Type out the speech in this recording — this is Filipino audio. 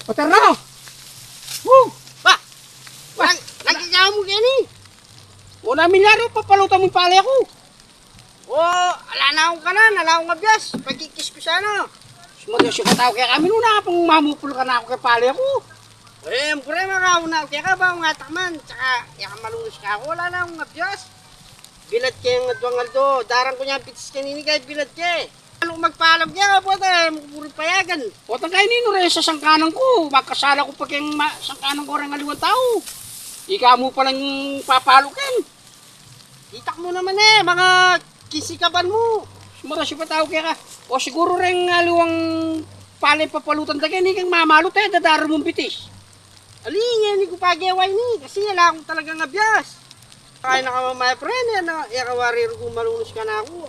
Paterno! Oh! Ba? Nagkakaw mo gani? Una milyaro, papalutan mo yung pali ako. Ala na akong kanan, ala akong abiyas. Pagkikis ko sana. Sumadyo siya katao kaya kami nuna pang mamupul ka na ako kay pali ako. Pre, makauna. Kaya ka ba ang atakman? Tsaka, yaka malunos ka ako. Wala na akong abiyas. Bilad kaya nga doang aldo. Darang ko niya pitis kanini kahit bilad kaya. Ano magpaalam kaya ka po tayo? Mukupuri payagan. Otang kayo nino rin sa sangkanan ko. Makasala ko pa kayong sangkanan ko rin aliwang tao. Ika mo palang papalukin. Itak mo naman mga kisikaban mo. Sumara siya pa tao kaya ka. O siguro rin aliwang pali papalutan tayo. Hindi kang mamalo tayo. Dadaro mong bitis. Alingin, hindi ko pageway ni. Kasi wala akong talagang abiyas. Kaya na ka mamaya, friend. Yan, yakawarir kung malunos ka na ako.